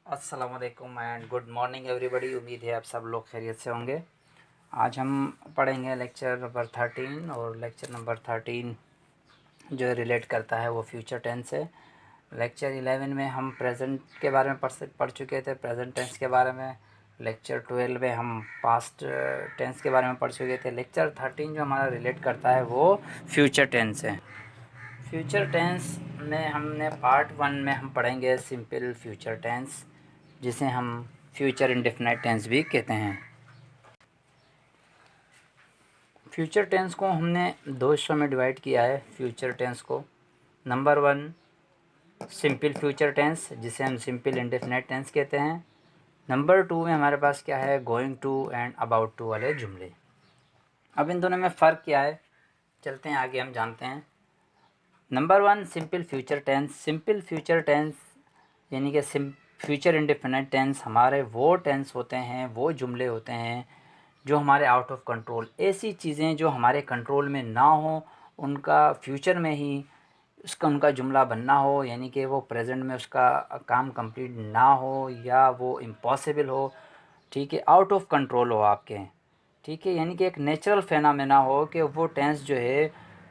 अस्सलामुअलैकुम and good morning everybody. उम्मीद है आप सब लोग खैरियत से होंगे। आज हम पढ़ेंगे लेक्चर नंबर 13 और लेक्चर नंबर 13 जो रिलेट करता है वो फ्यूचर टेंस है। लेक्चर 11 में हम प्रेजेंट के बारे में पढ़ चुके थे, प्रेजेंट टेंस के बारे में। लेक्चर 12 में हम पास्ट टेंस के बारे में पढ़ चुके थे। लेक्चर 13 जो हमारा रिलेट करता है वो फ्यूचर टेंस है। फ्यूचर टेंस में हमने पार्ट 1 में हम पढ़ेंगे सिंपल फ्यूचर टेंस, जिसे हम फ्यूचर इंडेफिनाइट टेंस भी कहते हैं। फ्यूचर टेंस को हमने दो हिस्सों में डिवाइड किया है। फ्यूचर टेंस को नंबर 1 सिंपल फ्यूचर टेंस, जिसे हम सिंपल इंडेफिनाइट टेंस कहते हैं। नंबर 2 में हमारे पास क्या है, going to and about to वाले जुमले। अब इन दोनों में फ़र्क क्या है, चलते हैं आगे, हम जानते हैं। Number 1 simple future tense. Simple future tense यानी कि फ्यूचर इंडेफिनाइट टेंस हमारे वो टेंस होते हैं, वो जुमले होते हैं जो हमारे आउट ऑफ कंट्रोल, ऐसी चीज़ें जो हमारे कंट्रोल में ना हो, उनका फ्यूचर में ही उनका जुमला बनना हो, यानी कि वो प्रेजेंट में उसका काम कंप्लीट ना हो या वो इम्पॉसिबल हो, ठीक है, आउट ऑफ कंट्रोल हो आपके, ठीक है, यानी कि एक नेचुरल फेनामेना हो कि वो टेंस जो है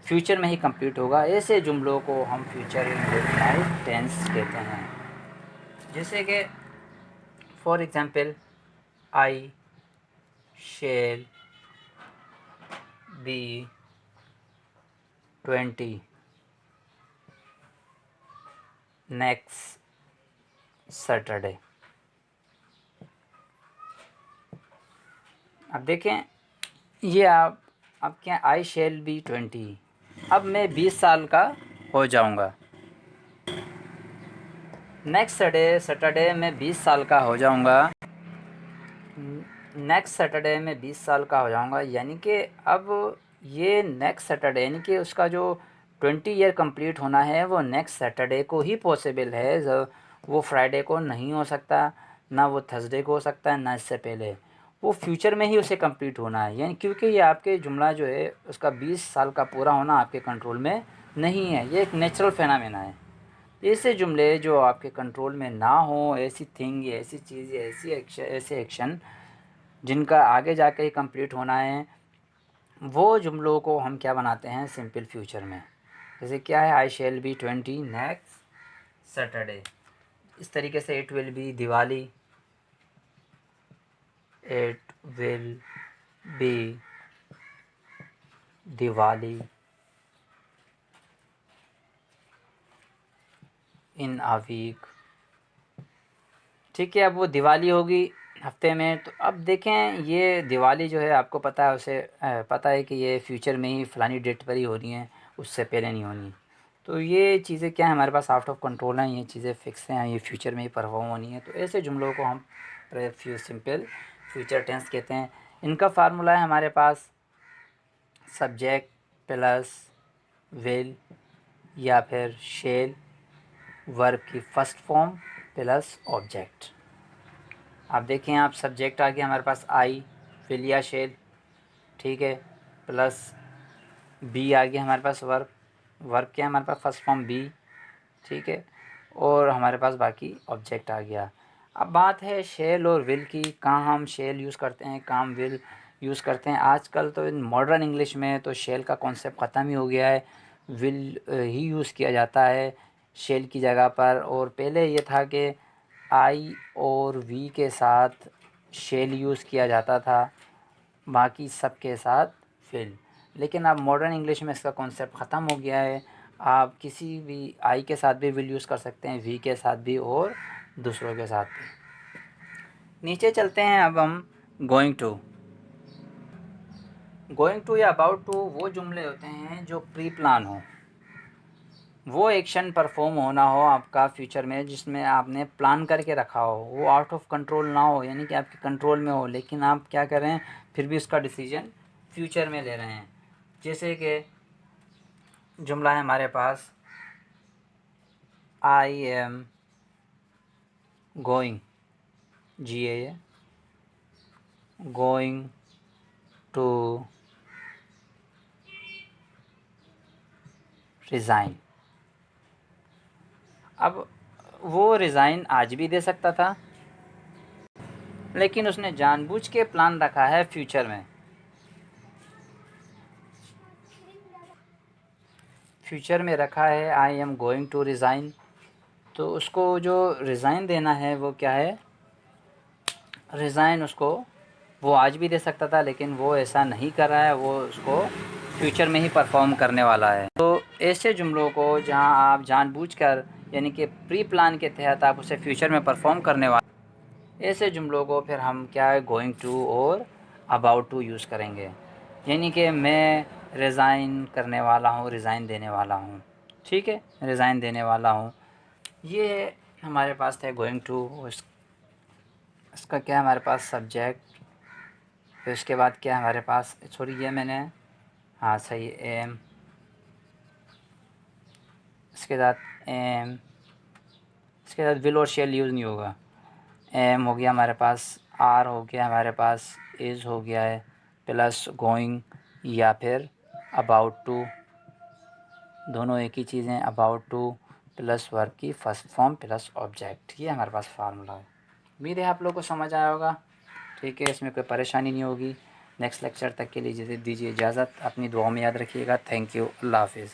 फ्यूचर में ही कंप्लीट होगा। ऐसे जुमलों को हम फ्यूचर इंडेफिनाइट टेंस कहते हैं। जैसे कि for example, I shall be 20 next Saturday. अब देखें, ये आप क्या, आई शेल बी 20, अब मैं 20 साल का हो जाऊंगा। नेक्स्ट सैटरडे में 20 साल का हो जाऊंगा। नेक्स्ट सैटरडे में 20 साल का हो जाऊंगा, यानी कि अब ये नेक्स्ट सैटरडे, यानी कि उसका जो 20 ईयर कंप्लीट होना है वो नेक्स्ट सैटरडे को ही पॉसिबल है। वो फ्राइडे को नहीं हो सकता, ना वो थर्सडे को हो सकता है, ना इससे पहले। वो फ्यूचर में ही उसे कंप्लीट होना है, यानी क्योंकि ये आपके जुमला जो है उसका 20 साल का पूरा होना आपके कंट्रोल में नहीं है, ये एक नेचुरल फेनामेना है। ऐसे जुमले जो आपके कंट्रोल में ना हो, ऐसी थिंग या ऐसी चीज़ या ऐसे एक्शन जिनका आगे जाके ही कंप्लीट होना है, वो जुमलों को हम क्या बनाते हैं सिंपल फ्यूचर में। जैसे क्या है, I shall be 20 next Saturday. इस तरीके से it will be Diwali, it will be Diwali in a week, ठीक है। अब वो दिवाली होगी हफ्ते में, तो अब देखें ये दिवाली जो है आपको पता है, उसे पता है कि ये फ्यूचर में ही फ़लानी डेट पर ही हो रही हैं, उससे पहले नहीं होनी। तो ये चीज़ें क्या है, हमारे पास आउट ऑफ कंट्रोल हैं, ये चीज़ें फिक्स हैं, ये फ्यूचर में ही परफॉर्म होनी है। तो ऐसे जुमलों को हम सिंपल फ्यूचर टेंस कहते हैं। इनका फार्मूला है हमारे पास सब्जेक्ट प्लस विल या फिर शेल, वर्ब की फर्स्ट फॉर्म प्लस ऑब्जेक्ट। आप देखें, आप सब्जेक्ट आ गया हमारे पास आई, विल या शेल, ठीक है, प्लस बी आ गया हमारे पास वर्ब। वर्ब क्या है हमारे पास, फर्स्ट फॉर्म बी, ठीक है, और हमारे पास बाकी ऑब्जेक्ट आ गया। अब बात है शेल और विल की, कहाँ हम शेल यूज़ करते हैं, कहाँ हम विल यूज़ करते हैं। आजकल तो इन मॉडर्न इंग्लिश में तो शेल का कॉन्सेप्ट ख़त्म ही हो गया है, विल ही यूज़ किया जाता है शेल की जगह पर। और पहले ये था कि आई और वी के साथ शेल यूज़ किया जाता था, बाकी सब के साथ विल। लेकिन अब मॉडर्न इंग्लिश में इसका कॉन्सेप्ट ख़त्म हो गया है। आप किसी भी आई के साथ भी विल यूज़ कर सकते हैं, वी के साथ भी और दूसरों के साथ भी। नीचे चलते हैं अब हम गोइंग टू। गोइंग टू या अबाउट टू वो जुमले होते हैं जो प्री प्लान हो, वो एक्शन परफॉर्म होना हो आपका फ्यूचर में जिसमें आपने प्लान करके रखा हो, वो आउट ऑफ कंट्रोल ना हो, यानी कि आपके कंट्रोल में हो, लेकिन आप क्या कर रहे हैं फिर भी उसका डिसीजन फ्यूचर में ले रहे हैं। जैसे कि जुमला है हमारे पास, आई एम गोइंग, जी ए गोइंग टू रिज़ाइन। अब वो रिज़ाइन आज भी दे सकता था, लेकिन उसने जानबूझ के प्लान रखा है फ्यूचर में। फ्यूचर में रखा है I am going to resign. तो उसको जो रिज़ाइन देना है वो क्या है, रिज़ाइन उसको वो आज भी दे सकता था, लेकिन वो ऐसा नहीं कर रहा है, वो उसको फ्यूचर में ही परफॉर्म करने वाला है। तो ऐसे जुमलों को जहां आप जानबूझकर यानी कि प्री प्लान के तहत आप उसे फ्यूचर में परफॉर्म करने वाले, ऐसे जुमलों को फिर हम क्या है गोइंग टू और अबाउट टू यूज़ करेंगे। यानी कि मैं रिज़ाइन करने वाला हूँ, रिज़ाइन देने वाला हूँ, ठीक है, रिज़ाइन देने वाला हूँ। ये हमारे पास थे गोइंग टू। इसका क्या है हमारे पास सब्जेक्ट, फिर उसके बाद क्या है हमारे पास, सॉरी ये मैंने, हाँ सही, एम, इसके साथ एम, इसके साथ विल और शेल यूज़ नहीं होगा। एम हो गया हमारे पास, आर हो गया हमारे पास, इज़ हो गया है, प्लस गोइंग या फिर अबाउट टू, दोनों एक ही चीज़ हैं। अबाउट टू प्लस वर्ब की फर्स्ट फॉर्म प्लस ऑब्जेक्ट, ये हमारे पास फार्मूला है। उम्मीद है आप लोगों को समझ आया होगा, ठीक है, इसमें कोई परेशानी नहीं होगी। नेक्स्ट लेक्चर तक के लिए दीजिए इजाज़त, अपनी दुआओं में याद रखिएगा। थैंक यू, अल्लाह हाफिज़।